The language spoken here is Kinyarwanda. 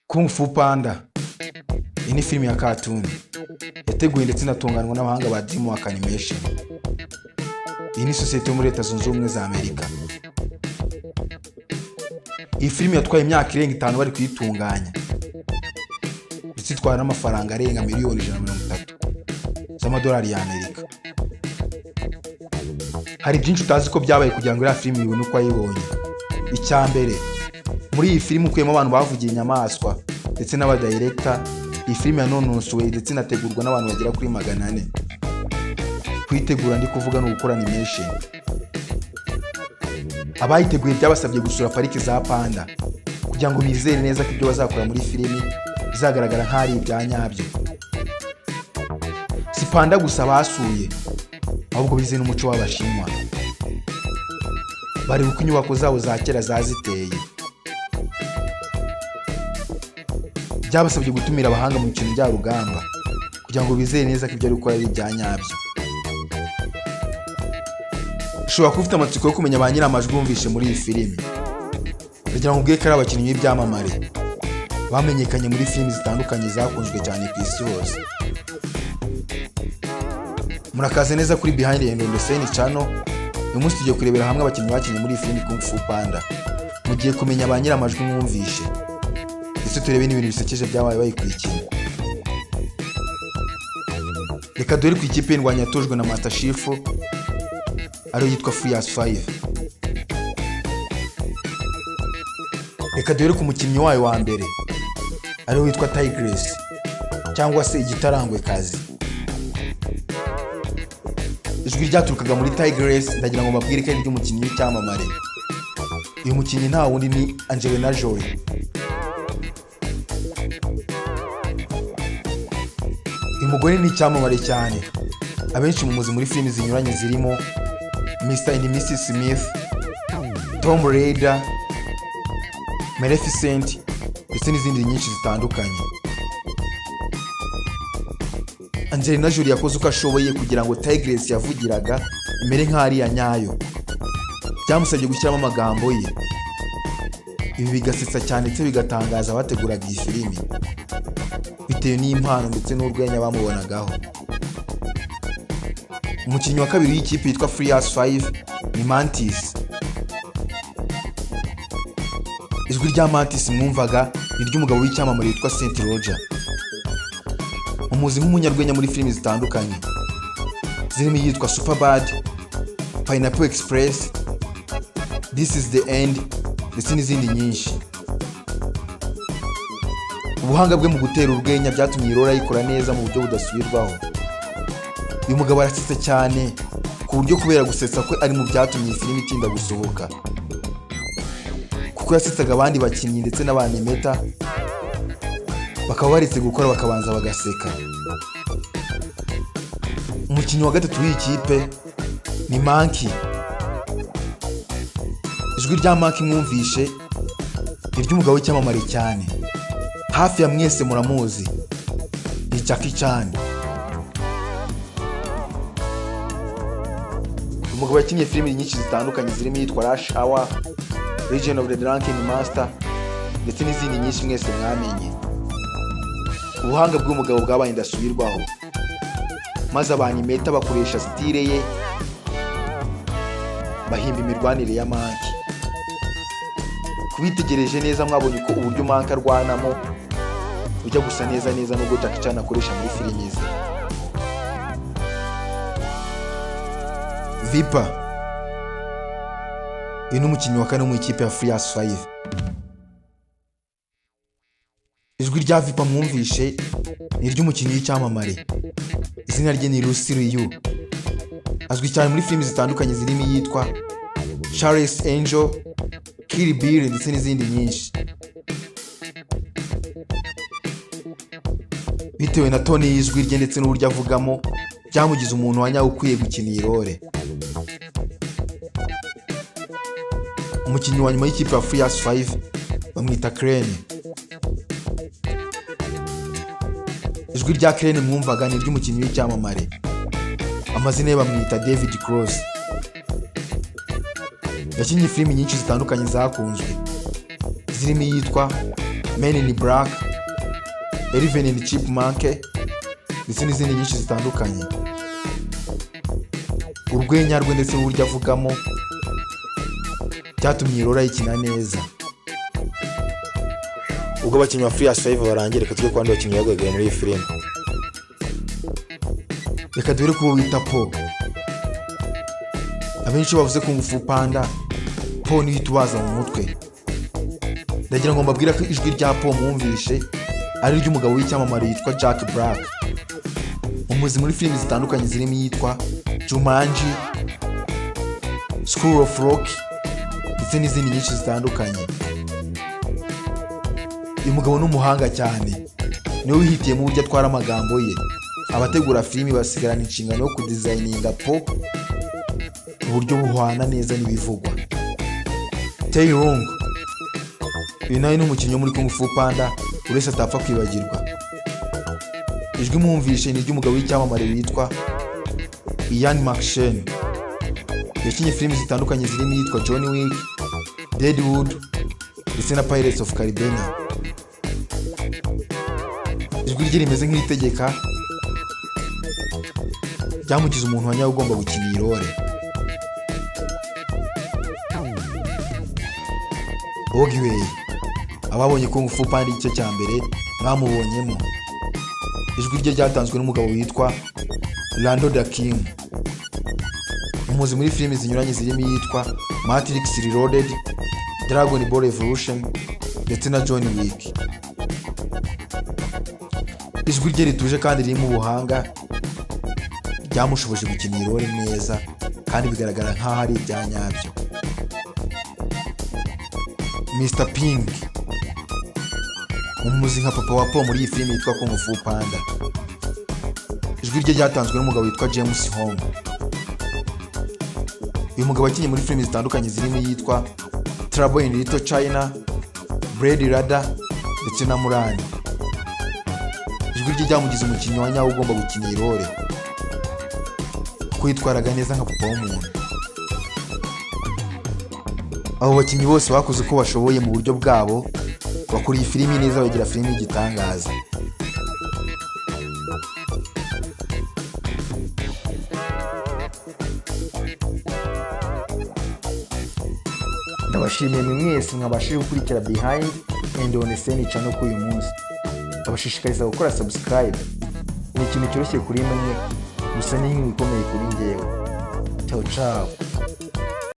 kungfu panda. Iyi ni filime ya cartoon yateguwe ndetse inatunganwa n'abahanga ba DreamWorks Animation. Iyi ni sosiyete yo muri Leta Zunze Ubumwe za Amerika. Iyi filime yatwaye imyaka irenga 5 bari kuyitunganya, ndetse itwara n'amafaranga arenga miliyoni 130 z'amadolari ya Amerika. Hari byinshi utazi ko byabaye kugira ngo iriya filime ibone uko ayibonye. Icyambere, muri iyi filime ukuyemo abantu bavugiye inyamaswa ndetse n'abadirector. Iyi filime yanonosowe ndetse inategurwa n'abantu bagera kuri 400. Kwitegura ndi kuvuga no gukora animation. Abayiteguye byabasabye gusura pariki za panda kugira ngo bizere neza ko ibyo bazakora muri filime bizagaragara nk'ari ibyanyabyo. Si panda gusa basuye, ahubwo bizeye n'umuco w'Abashinwa. Bari uko inyubako zabo za kera zaziteye. Byabasabye gutumira abahanga mu kintu bya rugamba kugira ngo bizere neza ko ibyo ari gukora ari ibyanyabyo. Ushobora kuba ufite amatsiko yo kumenya ba nyiramajwi bumvishe muri iyi filime. Kugira ngo ubweke ari abakinnyi b'ibyamamare bamenyekanye muri filime zitandukanye zakunzwe cyane ku isi hose. Murakaze neza kuri Behind the Scene channel. Uyu munsi tugiye kurebera hamwe abakinnyi bakinnye muri iyi filime kungfu panda. Mugiye kumenya ba nyiramajwi mwumvishe, ndetse turebe n'ibintu bisekeje byabaye bayikurikiye. Reka dore ku ikipe y'indwanyi yatojwe na Master Chief ariyo yitwa Furious 5. Reka dore ku mukinnyi wayo wa mbere ariyo witwa Tigress cyangwa se igitarangwe kazi. Ijwi ryaturukaga muri Tigress ndagira ngo mbabwire ko ari ry'umukinnyi w'icyamamare. Uyu mukinnyi nta wundi ni Angelina Jolie. Uyu mugore ni icyamamare cyane, abenshi mumuzi muri filime zinyuranye zirimo Mr. and Mrs. Smith, Tomb Raider, Maleficent ndetse n'izindi nyinshi zitandukanye. Angelina Jolie yakoze uko ashoboye kugira ngo Tigress yavugiraga imere nk'ari ya nyayo. Byamusabye gushyiramo amagambo ye. Ibi bigasetsa cyane ndetse bigatangaza abateguraga iyi filime, bitewe n'impano ndetse n'urwenya bamubonagaho. Umukinnyi wa kabiri w'ikipe yitwa Furious 5 ni Mantis. Ijwi rya Mantis mwumvaga ni ry'umugabo w'icyamamare witwa Saint Roger. Umuzi nk'umunyarwenya muri filime zitandukanye zirimo yitwa Superbad, Pineapple Express, This is the End ndetse n'izindi nyinshi. Ubuhanga bwe mu gutera urwenya byatumye irora yikora neza mu buryo budasubirwaho. Uyu mugabo arasetsa cyane ku buryo kubera gusetsa kwe ari mu byatumye iyi filime itinda gusohoka, kuko yasetsaga abandi bakinnyi ndetse n'abanimeta bakaba baretse gukora bakabanza bagaseka. Umukinnyi wa gatatu w'iyi kipe ni Monkey. Ijwi rya Monkey mwumvishe ni ry'umugabo w'icyamamare cyane, hafi ya mwese muramuzi, ni Jackie Chan. Umugabo yakinnye filime nyinshi zitandukanye zirimo yitwa Rush Hour, Legend of the Drunken Master ndetse n'izindi nyinshi mwese mwamenye. Ubuhanga bw'umugabo bwabaye ndasubirwaho, maze abanimeta bakoresha style ye bahimba imirwanire ya Monkey. Kubitegereje neza mwabonye ko uburyo Monkey arwanamo ujya gusa neza n'ubwo Jackie Chan akoresha muri filime ze. Viper. Uyu ni umukinnyi wa kane mu ikipe ya Furious 5. Ijwi rya Viper mwumvishe ni ry'umukinnyi w'icyamamare, izina rye ni Lucy Liu. Azwi cyane muri filime zitandukanye zirimo yitwa Charlie's Angel, Kill Bill ndetse n'izindi nyinshi. Bitewe na tone y'ijwi rye ndetse n'uburyo avugamo byamugize umuntu wanyawe ukwiye gukina iyi role. Umukinnyi wa nyuma y'ikipe ya Furious 5 bamwita Crane. Ijwi rya Crane mwumvaga ni ry'umukinnyi w'icyamamare, amazina ye bamwita David Cross. Yakinnye filime nyinshi zitandukanye zakunzwe zirimo yitwa Men in Black, Eleven in Chipmunk ndetse n'izindi nyinshi zitandukanye. Urwenya rwe ndetse n'uburyo avugamo byatumye Laura yikina neza. Ubwo abakinnyi ba Free Survival barangiye, reka tujye ku bandi bakinnyi bagaragaye muri iyi filime. Reka dore ko wita Po. Abenshi bavuze kungfu panda, Po niyo itubaza mu mutwe. Ndagira ngo mbabwira ko ijwi rya Po mwumvishe ari ry'umugabo w'icyamamare yitwa Jack Black. Umuzi muri filime zitandukanye zirimo yitwa Jumanji, School of Rock ndetse n'izindi nyinshi zitandukanye. Uyu mugabo ni umuhanga cyane, niwe wihitiyemo uburyo atwara amagambo ye. Abategura filime basigarana inshingano yo kudesigninga Po uburyo buhwana neza n'ibivugwa. Taeyong, uyu nawe ni umukinnyi wo muri Kung Fu Panda uretse atapfa kwibagirwa. Ijwi mwumvishe ni ry'umugabo w'icyamamare witwa Ian McShane. Yakinnye filime zitandukanye zirimo yitwa John Wick, Deadwood ndetse na Pirates of Caribbean. Ijwi rye rimeze nk'iritegeka, ryamugize umuntu wanyawe ugomba gukina iyi role. Ogway, ababonye Kung Fu Panda igice cya mbere mwamubonyemo. Ijwi rye ryatanzwe n'umugabo witwa Lando Da King. Umuzi muri filime zinyuranye zirimo yitwa Matrix Reloaded, Dragon Ball Evolution ndetse na John Wick. Ijwi rye rituje kandi ririmo ubuhanga ryamushoboje gukina iyi role neza kandi bigaragara nk'aho ari ibya nyabyo. Mr. Pink, umuzi nka papa wa Po muri iyi filime yitwa Kung Fu Panda. Ijwi rye ryatanzwe n'umugabo witwa James Hong. Uyu mugabo wakinnye muri filime zitandukanye zirimo yitwa Trouble in Little China, Blade Runner ndetse na Mulan. Ijwi rye ryamugize umukinnyi wa nyawo ugomba gukina iyi role, kwitwaraga neza nka papa w'umuntu. Abo bakinnyi bose bakoze uko bashoboye mu buryo bwabo, bakora iyi filimi neza, bagira filimi y'igitangaza. Ndabashimiye mwese mwabashije gukurikira Behind and on the Scene channel kuri uyu munsi. Ndabashishikariza gukora subscribe. Ni ikintu cyoroshye kuri mwe, gusa ni inkuru ikomeye kuri njyewe. Ciao ciao.